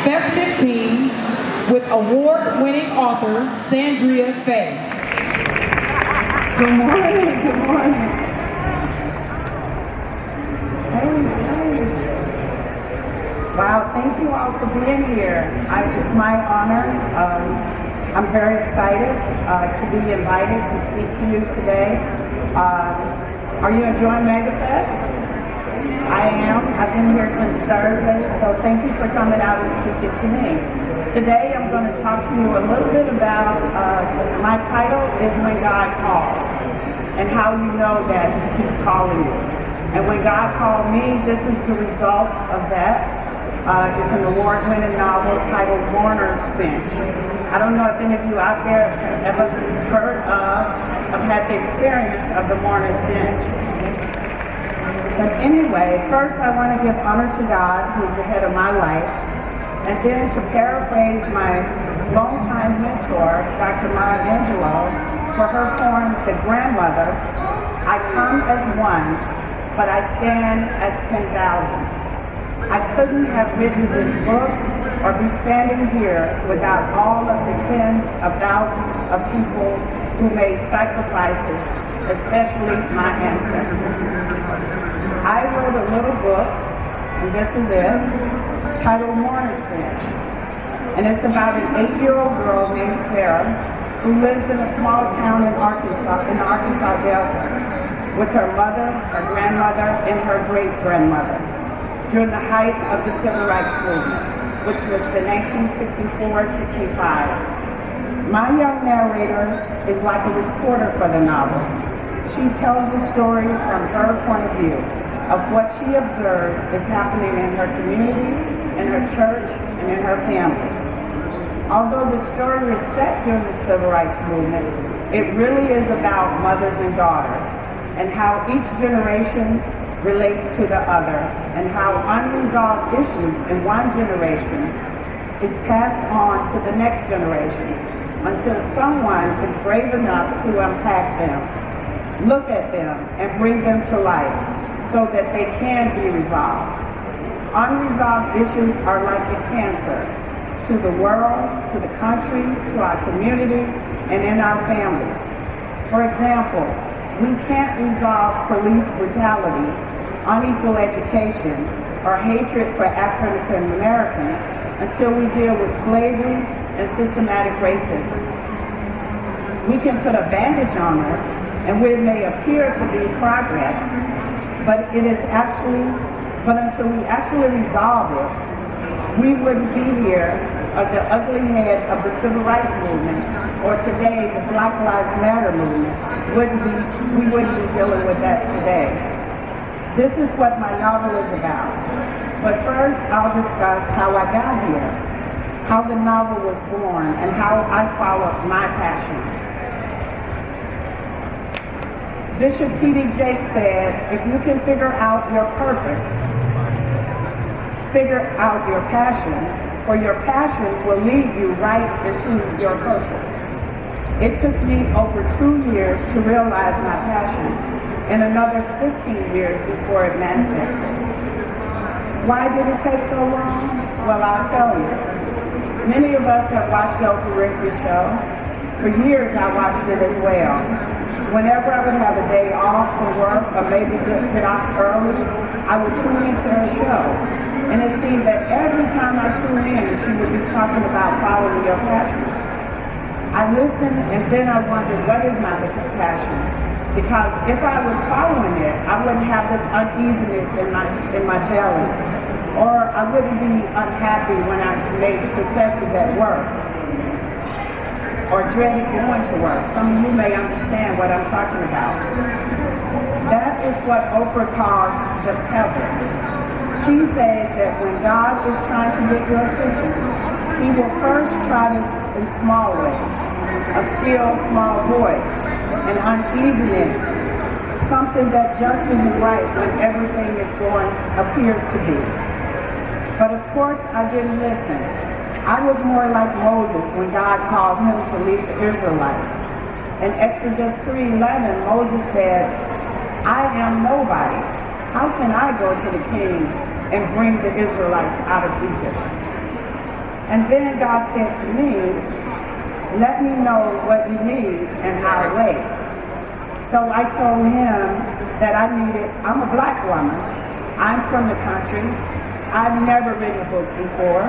Fest 15 with award-winning author Sanderia Faye. Good morning, good morning. Hey. Wow, thank you all for being here. It's my honor. I'm very excited to be invited to speak to you today. Are you enjoying MegaFest? I am. I've been here since Thursday, so thank you for coming out and speaking to me. Today I'm going to talk to you a little bit about, my title is When God Calls, and how you know that He's calling you. And when God called me, this is the result of that. It's an award-winning novel titled Mourner'S. I don't know if any of you out there have ever heard of had the experience of the Mourner'S. But anyway, first I want to give honor to God, who's the head of my life, and then to paraphrase my longtime mentor, Dr. Maya Angelou, for her poem, The Grandmother, I come as one, but I stand as 10,000. I couldn't have written this book or be standing here without all of the tens of thousands of people who made sacrifices, especially my ancestors. I wrote a little book, and this is it, titled Mourner'S. And it's about an 8-year-old girl named Sarah who lives in a small town in Arkansas, in the Arkansas Delta, with her mother, her grandmother, and her great-grandmother during the height of the Civil Rights Movement, which was the 1964-65. My young narrator is like a reporter for the novel. She tells the story from her point of view of what she observes is happening in her community, in her church, and in her family. Although the story is set during the Civil Rights Movement, it really is about mothers and daughters, and how each generation relates to the other, and how unresolved issues in one generation is passed on to the next generation until someone is brave enough to unpack them, look at them, and bring them to light so that they can be resolved. Unresolved issues are like a cancer to the world, to the country, to our community, and in our families. For example, we can't resolve police brutality, unequal education, or hatred for African Americans until we deal with slavery and systematic racism. We can put a bandage on it, and it may appear to be progress, but until we actually resolve it, we wouldn't be here at the ugly head of the Civil Rights Movement, or today the Black Lives Matter movement. We wouldn't be dealing with that today. This is what my novel is about. But first, I'll discuss how I got here, how the novel was born, and how I followed my passion. Bishop T.D. Jakes said, if you can figure out your purpose, figure out your passion, for your passion will lead you right into your purpose. It took me over 2 years to realize my passion, and another 15 years before it manifested. Why did it take so long? Well, I'll tell you. Many of us have watched the Oprah Winfrey Show. For years, I watched it as well. Whenever I would have a day off from work, or maybe get off early, I would tune into her show. And it seemed that every time I tuned in, she would be talking about following your passion. I listened, and then I wondered, what is my passion? Because if I was following it, I wouldn't have this uneasiness in my belly, or I wouldn't be unhappy when I made successes at work, or dreaded going to work. Some of you may understand what I'm talking about. That is what Oprah calls the pebble. She says that when God is trying to get your attention, He will first try to in small ways, a still small voice, an uneasiness, something that just isn't right when everything appears to be. But of course, I didn't listen. I was more like Moses when God called him to lead the Israelites. In Exodus 3:11, Moses said, I am nobody. How can I go to the king and bring the Israelites out of Egypt? And then God said to me, let me know what you need and I'll wait. So I told him that I'm a black woman. I'm from the country. I've never written a book before.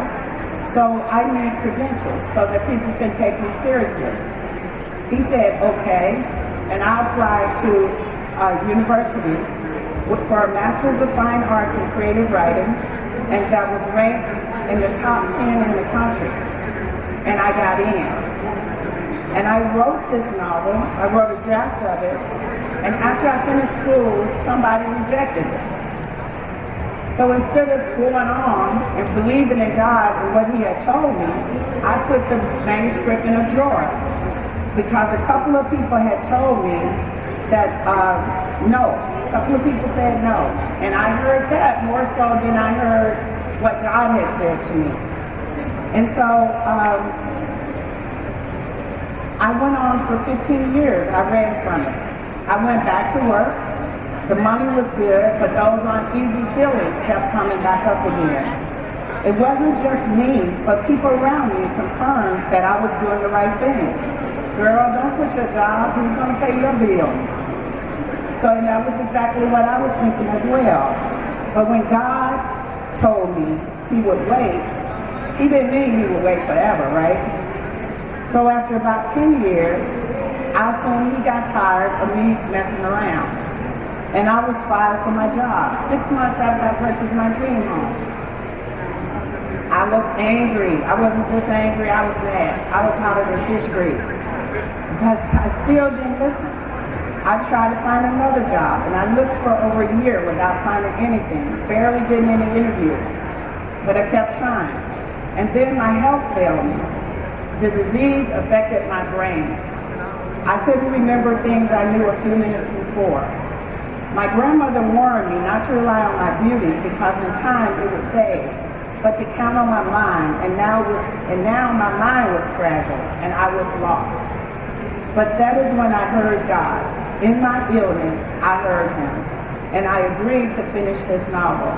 So I need credentials so that people can take me seriously. He said, okay. And I applied to university for a Master's of Fine Arts in Creative Writing, and that was ranked in the top 10 in the country. And I got in. And I wrote this novel. I wrote a draft of it. And after I finished school, somebody rejected it. So instead of going on and believing in God and what he had told me, I put the manuscript in a drawer. Because a couple of people had told me that no. A couple of people said no. And I heard that more so than I heard what God had said to me. And so I went on for 15 years. I ran from it. I went back to work. The money was good, but those uneasy feelings kept coming back up again. It wasn't just me, but people around me confirmed that I was doing the right thing. Girl, don't quit your job. Who's going to pay your bills? So that was exactly what I was thinking as well. But when God told me he would wait, he didn't mean he would wait forever, right? So after about 10 years, I assumed he got tired of me messing around. And I was fired from my job 6 months after I purchased my dream home. I was angry. I wasn't just angry, I was mad. I was hotter than fish grease. But I still didn't listen. I tried to find another job, and I looked for over a year without finding anything, barely getting any interviews. But I kept trying. And then my health failed me. The disease affected my brain. I couldn't remember things I knew a few minutes before. My grandmother warned me not to rely on my beauty because in time it would fade, but to count on my mind, and now my mind was fragile and I was lost. But that is when I heard God. In my illness, I heard him, and I agreed to finish this novel.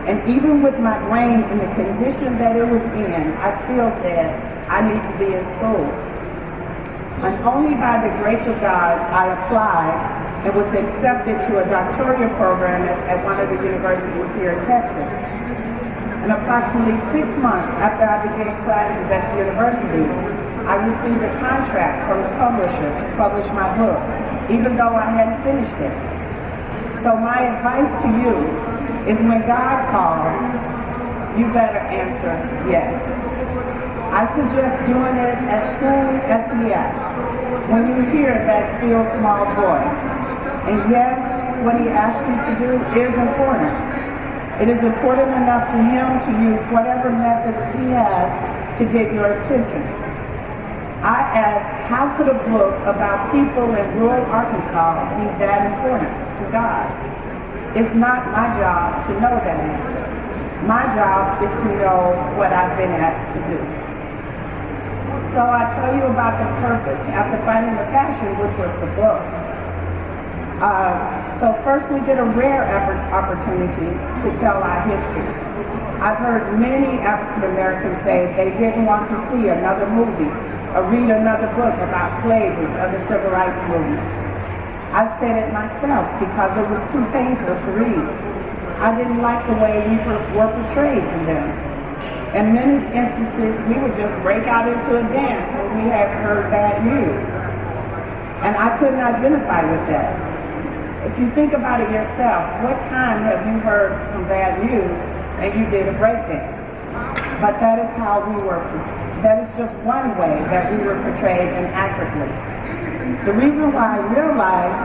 And even with my brain in the condition that it was in, I still said, I need to be in school. And only by the grace of God, I applied and was accepted to a doctoral program at one of the universities here in Texas. And approximately 6 months after I began classes at the university, I received a contract from the publisher to publish my book, even though I hadn't finished it. So my advice to you is when God calls, you better answer yes. I suggest doing it as soon as he asks, when you hear that still small voice. And yes, what he asks you to do is important. It is important enough to him to use whatever methods he has to get your attention. I ask, how could a book about people in rural Arkansas be that important to God? It's not my job to know that answer. My job is to know what I've been asked to do. So I tell you about the purpose after finding the passion, which was the book. So first we get a rare opportunity to tell our history. I've heard many African Americans say they didn't want to see another movie or read another book about slavery or the civil rights movement. I've said it myself because it was too painful to read. I didn't like the way we were portrayed in them. In many instances, we would just break out into a dance when we had heard bad news. And I couldn't identify with that. If you think about it yourself, what time have you heard some bad news and you did a breakdance? But that is how we were. That is just one way that we were portrayed inaccurately. The reason why I realized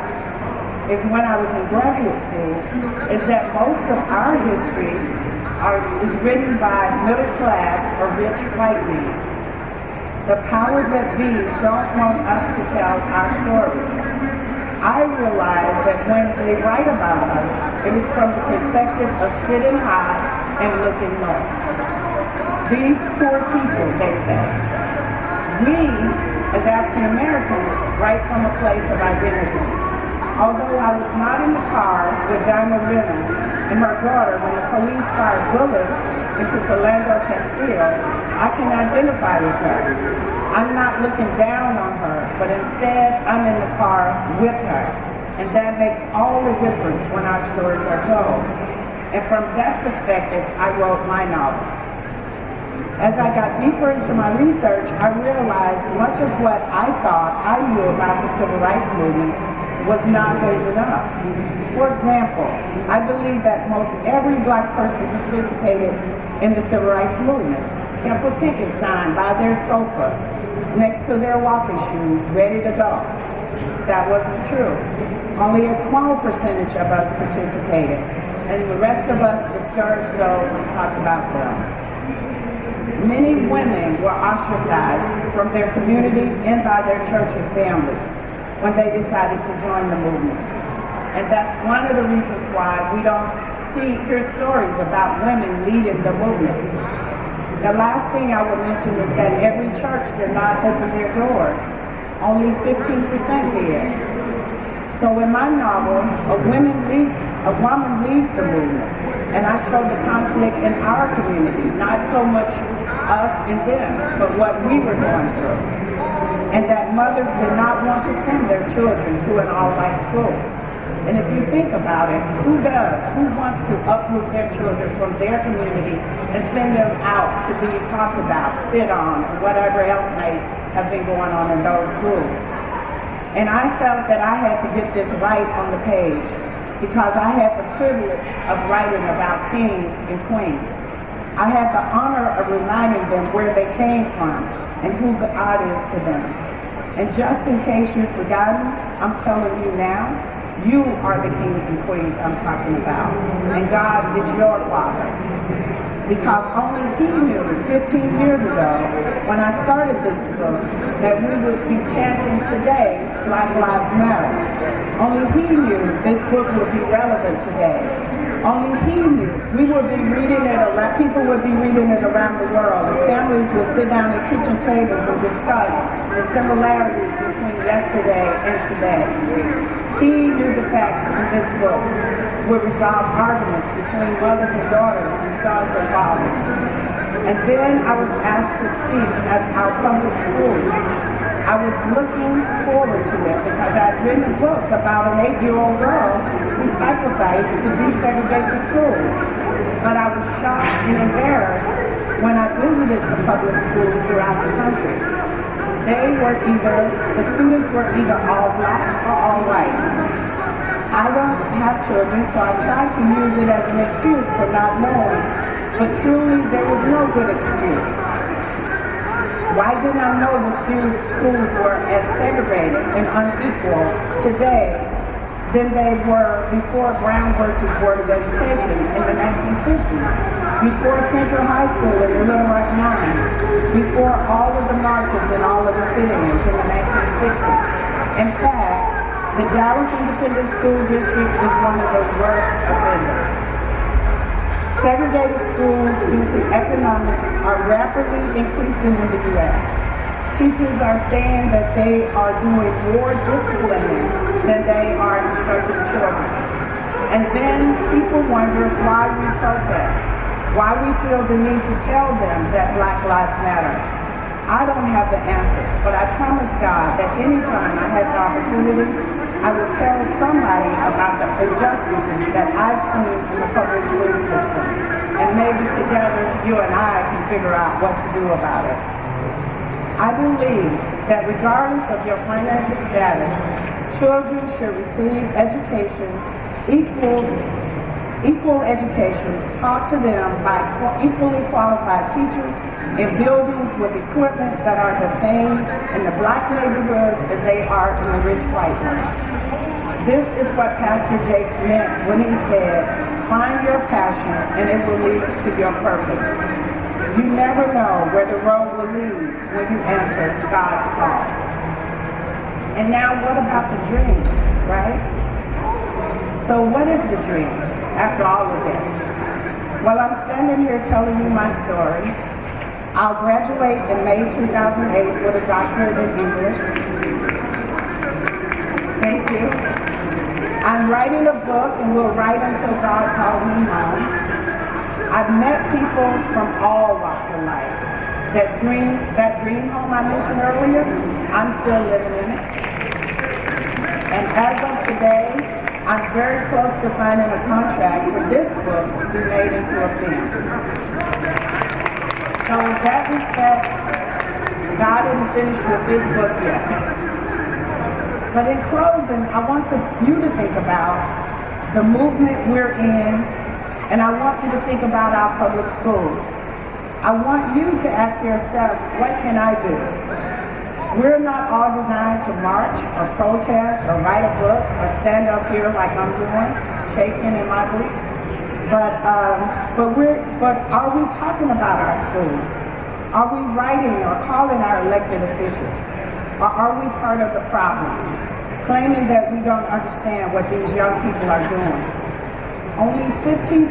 is when I was in graduate school is that most of our history is written by middle class or rich white men. The powers that be don't want us to tell our stories. I realize that when they write about us, it is from the perspective of sitting high and looking low. These poor people, they say. We, as African Americans, write from a place of identity. Although I was not in the car with Diamond Reynolds and her daughter when the police fired bullets into Philando Castillo, I can identify with her. I'm not looking down on her, but instead I'm in the car with her. And that makes all the difference when our stories are told. And from that perspective, I wrote my novel. As I got deeper into my research, I realized much of what I thought I knew about the Civil Rights Movement was not holding up. For example, I believe that most every Black person participated in the Civil Rights Movement, kept a picket sign by their sofa, next to their walking shoes, ready to go. That wasn't true. Only a small percentage of us participated, and the rest of us discouraged those and talked about them. Many women were ostracized from their community and by their church and families when they decided to join the movement. And that's one of the reasons why we don't hear stories about women leading the movement. The last thing I would mention is that every church did not open their doors. Only 15% did. So in my novel, a woman leads the movement. And I show the conflict in our community, not so much us and them, but what we were going through. And that mothers did not want to send their children to an all-white school. And if you think about it, who does? Who wants to uproot their children from their community and send them out to be talked about, spit on, or whatever else may have been going on in those schools? And I felt that I had to get this right on the page because I had the privilege of writing about kings and queens. I had the honor of reminding them where they came from and who God is to them. And just in case you've forgotten, I'm telling you now, you are the kings and queens I'm talking about. And God is your Father. Because only He knew 15 years ago, when I started this book, that we would be chanting today, Black Lives Matter. Only He knew this book would be relevant today. Only He knew we would be reading it around, people would be reading it around the world, and families would sit down at kitchen tables and discuss the similarities between yesterday and today. He knew the facts in this book would resolve arguments between mothers and daughters and sons and fathers. And then I was asked to speak at our public schools. I was looking forward to it because I'd written a book about an 8-year-old girl who sacrificed to desegregate the school. But I was shocked and embarrassed when I visited the public schools throughout the country. The students were either all Black or all white. I don't have children, so I tried to use it as an excuse for not knowing, but truly there was no good excuse. Why didn't I know the schools were as segregated and unequal today than they were before Brown versus Board of Education in the 1950s, before Central High School in the Little Rock 9, before all of the marches and all of the sit-ins in the 1960s. In fact, the Dallas Independent School District is one of the worst offenders. Segregated schools due to economics are rapidly increasing in the U.S. Teachers are saying that they are doing more disciplining than they are instructing children. And then people wonder why we protest, why we feel the need to tell them that Black Lives Matter. I don't have the answers, but I promise God that anytime I had the opportunity, I will tell somebody about the injustices that I've seen in the public school system. And maybe together, you and I can figure out what to do about it. I believe that regardless of your financial status, children should receive education, equal education taught to them by equally qualified teachers in buildings with equipment that are the same in the Black neighborhoods as they are in the rich white ones. This is what Pastor Jakes meant when he said, find your passion and it will lead to your purpose. You never know where the road will lead when you answer God's call. And now what about the dream, right? So what is the dream after all of this? Well, I'm standing here telling you my story. I'll graduate in May 2008 with a doctorate in English. Thank you. I'm writing a book and will write until God calls me home. I've met people from all walks of life. That dream home I mentioned earlier, I'm still living in it. And as of today, I'm very close to signing a contract for this book to be made into a film. So in that respect, God didn't finish with this book yet. But in closing, I want you to think about the movement we're in, and I want you to think about our public schools. I want you to ask yourself, what can I do? We're not all designed to march or protest or write a book or stand up here like I'm doing, shaking in my boots. But are we talking about our schools? Are we writing or calling our elected officials? Or are we part of the problem, claiming that we don't understand what these young people are doing? Only 15%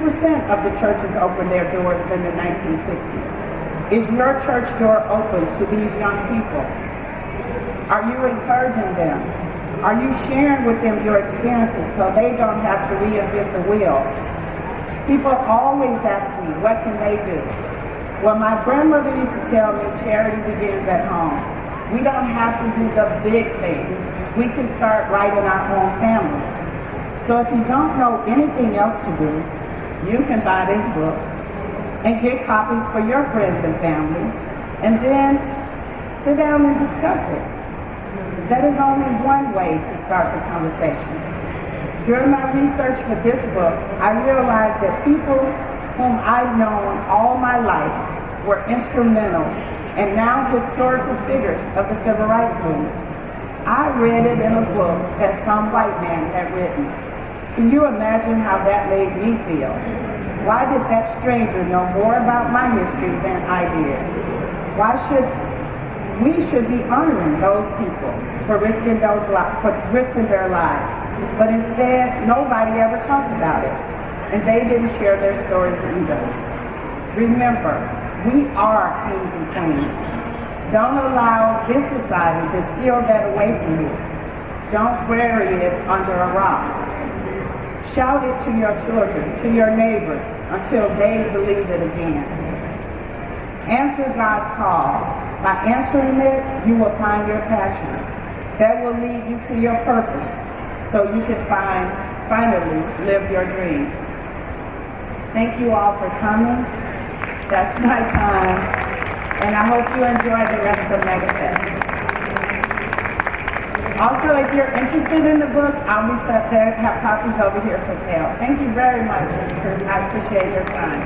of the churches opened their doors in the 1960s. Is your church door open to these young people? Are you encouraging them? Are you sharing with them your experiences so they don't have to reinvent the wheel? People always ask me, what can they do? Well, my grandmother used to tell me charity begins at home. We don't have to do the big thing. We can start right in our own families. So if you don't know anything else to do, you can buy this book and get copies for your friends and family, and then sit down and discuss it. That is only one way to start the conversation. During my research for this book, I realized that people whom I've known all my life were instrumental and now historical figures of the Civil Rights Movement. I read it in a book that some white man had written. Can you imagine how that made me feel? Why did that stranger know more about my history than I did? We should be honoring those people for risking their lives. But instead, nobody ever talked about it. And they didn't share their stories either. Remember, we are kings and queens. Don't allow this society to steal that away from you. Don't bury it under a rock. Shout it to your children, to your neighbors, until they believe it again. Answer God's call. By answering it, you will find your passion. That will lead you to your purpose, so you can finally live your dream. Thank you all for coming. That's my time, and I hope you enjoy the rest of MegaFest. Also, if you're interested in the book, I'll be set there, have copies over here for sale. Thank you very much. I appreciate your time.